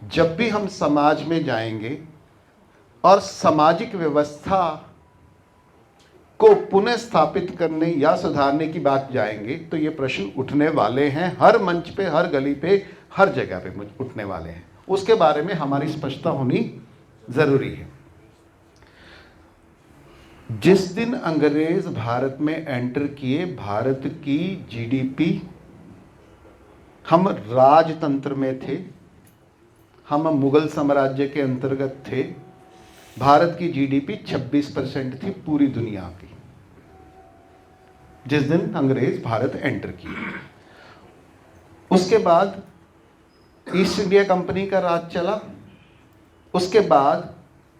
जब भी हम समाज में जाएंगे और सामाजिक व्यवस्था को पुनः स्थापित करने या सुधारने की बात जाएंगे तो ये प्रश्न उठने वाले हैं, हर मंच पे, हर गली पे, हर जगह पे उठने वाले हैं। उसके बारे में हमारी स्पष्टता होनी जरूरी है। जिस दिन अंग्रेज भारत में एंटर किए, भारत की जीडीपी, हम राजतंत्र में थे, हम मुगल साम्राज्य के अंतर्गत थे, भारत की जीडीपी 26% थी पूरी दुनिया की, जिस दिन अंग्रेज भारत एंटर किए। उसके बाद ईस्ट इंडिया कंपनी का राज चला, उसके बाद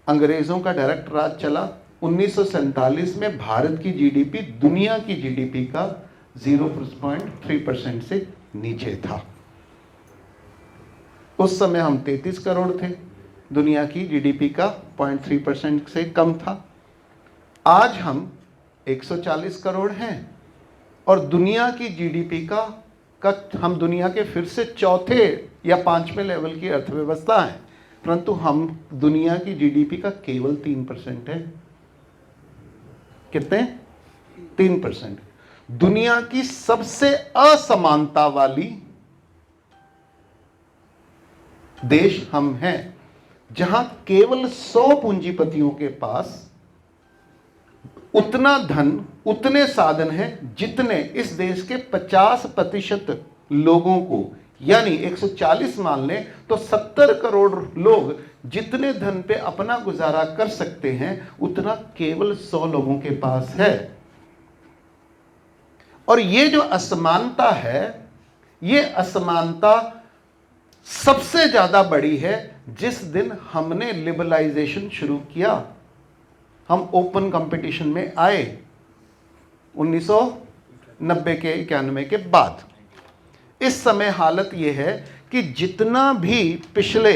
अंग्रेजों का डायरेक्ट राज चला। 1947 में भारत की जीडीपी दुनिया की जीडीपी का 0.3% से नीचे था। उस समय हम 33 करोड़ थे, दुनिया की जीडीपी का 0.3% से कम था। आज हम 140 करोड़ हैं और दुनिया की जीडीपी का हम दुनिया के फिर से चौथे या पांचवें लेवल की अर्थव्यवस्था है, परंतु हम दुनिया की जीडीपी का केवल 3% है। कितने? 3%। दुनिया की सबसे असमानता वाली देश हम हैं, जहां केवल 100 पूंजीपतियों के पास उतना धन, उतने साधन हैं जितने इस देश के 50% लोगों को, यानी 140 मान लें तो 70 करोड़ लोग जितने धन पे अपना गुजारा कर सकते हैं, उतना केवल 100 लोगों के पास है। और ये जो असमानता है, ये असमानता सबसे ज्यादा बड़ी है जिस दिन हमने लिबरलाइजेशन शुरू किया, हम ओपन कंपटीशन में आए 1990 के 91 के बाद। इस समय हालत यह है कि जितना भी पिछले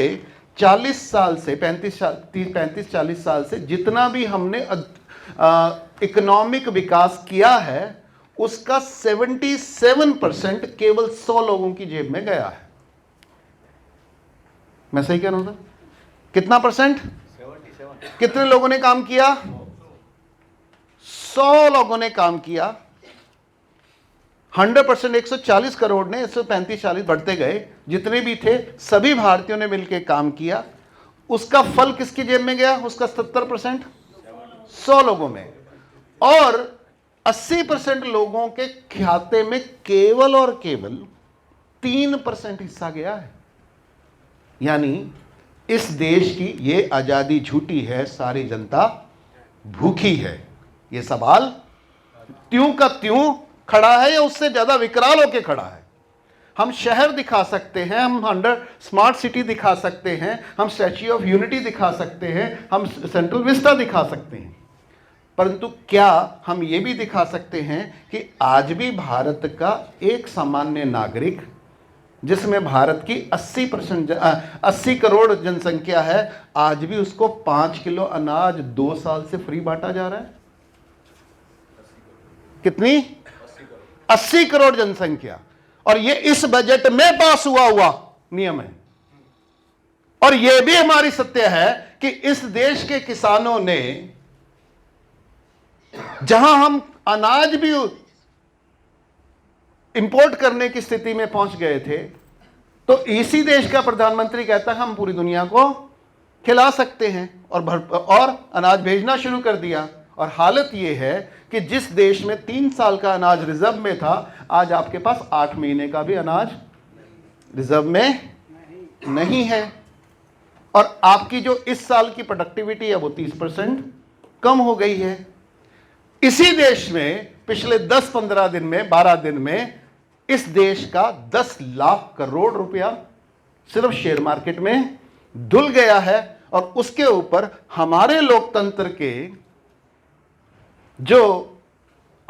40 साल से 35-40 साल से जितना भी हमने इकोनॉमिक विकास किया है, उसका 77% केवल 100 लोगों की जेब में गया है। मैं सही कह रहा हूं था? कितना परसेंट? 77। कितने लोगों ने काम किया? 100 लोगों ने काम किया। 100% 140 करोड़ ने 135-40 बढ़ते गए, जितने भी थे सभी भारतीयों ने मिलकर काम किया। उसका फल किसकी जेब में गया? उसका 70% 100 लोगों में, और 80% लोगों के खाते में केवल और केवल 3% हिस्सा गया है। यानी इस देश की ये आजादी झूठी है, सारी जनता भूखी है। ये सवाल त्यों का त्यों खड़ा है या उससे ज्यादा विकराल होकर खड़ा है। हम शहर दिखा सकते हैं, हम अंडर स्मार्ट सिटी दिखा सकते हैं, हम स्टैच्यू ऑफ यूनिटी दिखा सकते हैं, हम सेंट्रल विस्टा दिखा सकते हैं, परंतु क्या हम ये भी दिखा सकते हैं कि आज भी भारत का एक सामान्य नागरिक, जिसमें भारत की 80 करोड़ जनसंख्या है, आज भी उसको 5 किलो अनाज 2 साल से फ्री बांटा जा रहा है? कितनी? 80 करोड़ जनसंख्या, और ये इस बजट में पास हुआ नियम है। और यह भी हमारी सत्य है कि इस देश के किसानों ने, जहां हम अनाज भी इंपोर्ट करने की स्थिति में पहुंच गए थे, तो इसी देश का प्रधानमंत्री कहता है हम पूरी दुनिया को खिला सकते हैं, और अनाज भेजना शुरू कर दिया। और हालत यह है कि जिस देश में 3 साल का अनाज रिजर्व में था, आज आपके पास 8 महीने का भी अनाज रिजर्व में नहीं है। और आपकी जो इस साल की प्रोडक्टिविटी है वो 30% कम हो गई है। इसी देश में पिछले 10-15 दिन में, 12 दिन में इस देश का 10 लाख करोड़ रुपया सिर्फ शेयर मार्केट में धुल गया है। और उसके ऊपर हमारे लोकतंत्र के जो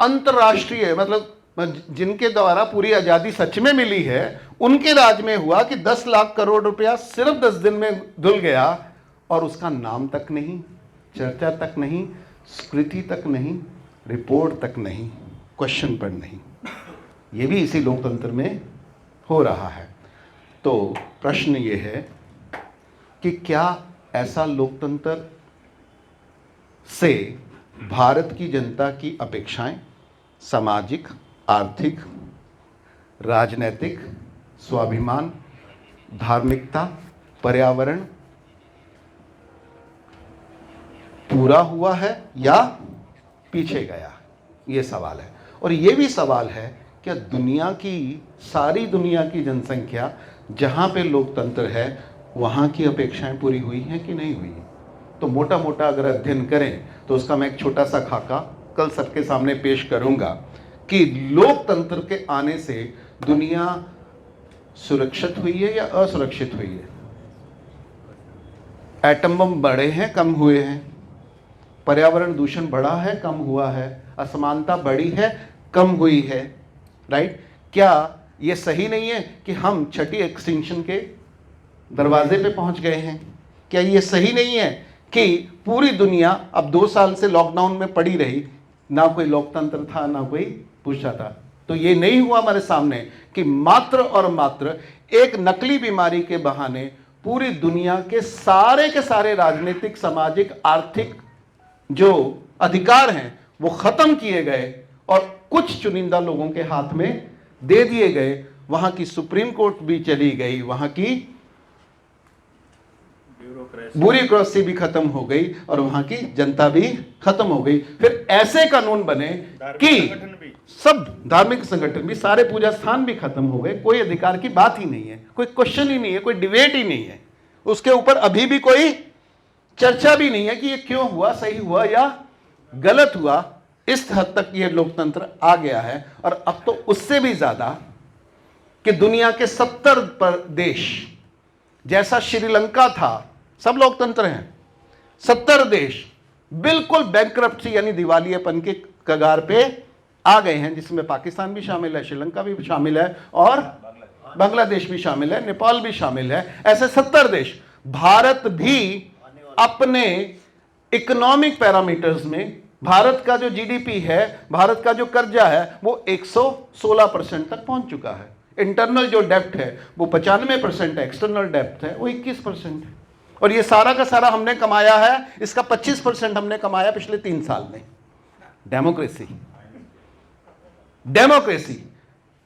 अंतर्राष्ट्रीय, मतलब जिनके द्वारा पूरी आजादी सच में मिली है, उनके राज में हुआ कि 10 लाख करोड़ रुपया सिर्फ 10 दिन में धुल गया, और उसका नाम तक नहीं, चर्चा तक नहीं, स्वीकृति तक नहीं, रिपोर्ट तक नहीं, क्वेश्चन पर नहीं। ये भी इसी लोकतंत्र में हो रहा है। तो प्रश्न ये है कि क्या ऐसा लोकतंत्र से भारत की जनता की अपेक्षाएं सामाजिक, आर्थिक, राजनैतिक, स्वाभिमान, धार्मिकता, पर्यावरण पूरा हुआ है या पीछे गया? ये सवाल है। और ये भी सवाल है क्या सारी दुनिया की जनसंख्या जहां पे लोकतंत्र है वहां की अपेक्षाएं पूरी हुई हैं कि नहीं हुई? तो मोटा मोटा अगर अध्ययन करें तो उसका मैं एक छोटा सा खाका कल सबके सामने पेश करूंगा कि लोकतंत्र के आने से दुनिया सुरक्षित हुई है या असुरक्षित हुई है? एटम बम बढ़े हैं, कम हुए हैं? पर्यावरण दूषण बढ़ा है, कम हुआ है? असमानता बढ़ी है, कम हुई है? राइट? क्या ये सही नहीं है कि हम छठी एक्सटिंक्शन के दरवाजे पे पहुंच गए हैं? क्या ये सही नहीं है कि पूरी दुनिया अब 2 साल से लॉकडाउन में पड़ी रही, ना कोई लोकतंत्र था, ना कोई पूछा था? तो ये नहीं हुआ हमारे सामने कि मात्र और मात्र एक नकली बीमारी के बहाने पूरी दुनिया के सारे राजनीतिक, सामाजिक, आर्थिक जो अधिकार हैं वो खत्म किए गए और कुछ चुनिंदा लोगों के हाथ में दे दिए गए। वहां की सुप्रीम कोर्ट भी चली गई, वहां की ब्यूरोक्रेसी भी खत्म हो गई और वहां की जनता भी खत्म हो गई। फिर ऐसे कानून बने कि सब धार्मिक संगठन भी, सारे पूजा स्थान भी खत्म हो गए। कोई अधिकार की बात ही नहीं है, कोई क्वेश्चन ही नहीं है, कोई डिबेट ही नहीं है, उसके ऊपर अभी भी कोई चर्चा भी नहीं है कि ये क्यों हुआ, सही हुआ या गलत हुआ। इस हद तक ये लोकतंत्र आ गया है। और अब तो उससे भी ज्यादा कि दुनिया के 70 देश, जैसा श्रीलंका था, सब लोकतंत्र हैं, 70 देश बिल्कुल बैंकरप्सी यानी दिवालियेपन के कगार पे आ गए हैं, जिसमें पाकिस्तान भी शामिल है, श्रीलंका भी शामिल है और बांग्लादेश भी शामिल है, नेपाल भी शामिल है। ऐसे 70 देश। भारत भी अपने इकोनॉमिक पैरामीटर्स में, भारत का जो जीडीपी है, भारत का जो कर्जा है, वो 116% तक पहुंच चुका है। इंटरनल जो डेप्ट है वो 95% है, एक्सटर्नल डेप्ट है वो 21% है। और ये सारा का सारा हमने कमाया है, इसका 25% हमने कमाया पिछले 3 साल में। Democracy, democracy.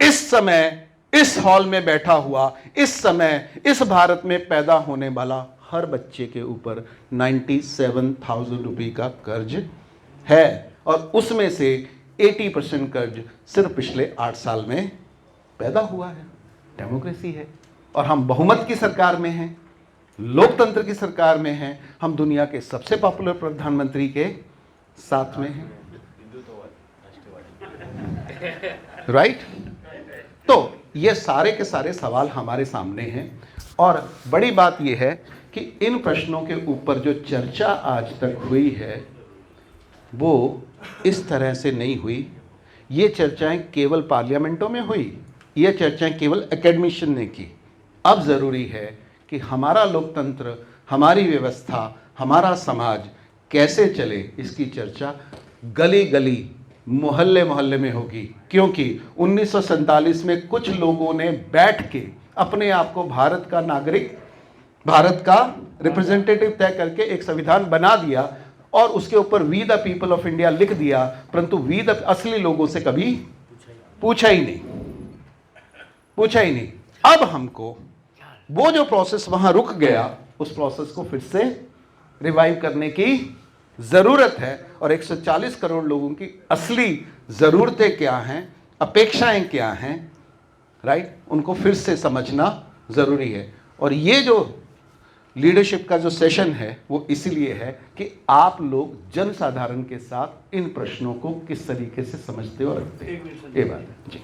इस समय इस हॉल में बैठा हुआ, इस समय इस भारत में पैदा होने वाला हर बच्चे के ऊपर 97,000 रुपये का कर्ज है और उसमें से 80% कर्ज सिर्फ पिछले 8 साल में पैदा हुआ है। डेमोक्रेसी है। और हम बहुमत की सरकार में हैं, लोकतंत्र की सरकार में हैं, हम दुनिया के सबसे पॉपुलर प्रधानमंत्री के साथ में हैं। राइट? तो ये सारे के सारे सवाल हमारे सामने हैं और बड़ी बात यह है कि इन प्रश्नों के ऊपर जो चर्चा आज तक हुई है वो इस तरह से नहीं हुई। ये चर्चाएं केवल पार्लियामेंटों में हुई, ये चर्चाएं केवल एकेडमिशियन ने की। अब ज़रूरी है कि हमारा लोकतंत्र, हमारी व्यवस्था, हमारा समाज कैसे चले, इसकी चर्चा गली गली, मोहल्ले मोहल्ले में होगी। क्योंकि 1947 में कुछ लोगों ने बैठ के अपने आप को भारत का नागरिक, भारत का रिप्रेजेंटेटिव तय करके एक संविधान बना दिया और उसके ऊपर we the people of India लिख दिया, परंतु वी द असली लोगों से कभी पूछा ही नहीं। अब हमको वो जो प्रोसेस वहां रुक गया, उस प्रोसेस को फिर से रिवाइव करने की जरूरत है। और 140 करोड़ लोगों की असली जरूरतें क्या हैं, अपेक्षाएं क्या हैं, राइट, उनको फिर से समझना जरूरी है। और ये जो लीडरशिप का जो सेशन है वो इसीलिए है कि आप लोग जनसाधारण के साथ इन प्रश्नों को किस तरीके से समझते और रखते हैं। ये बात है जी।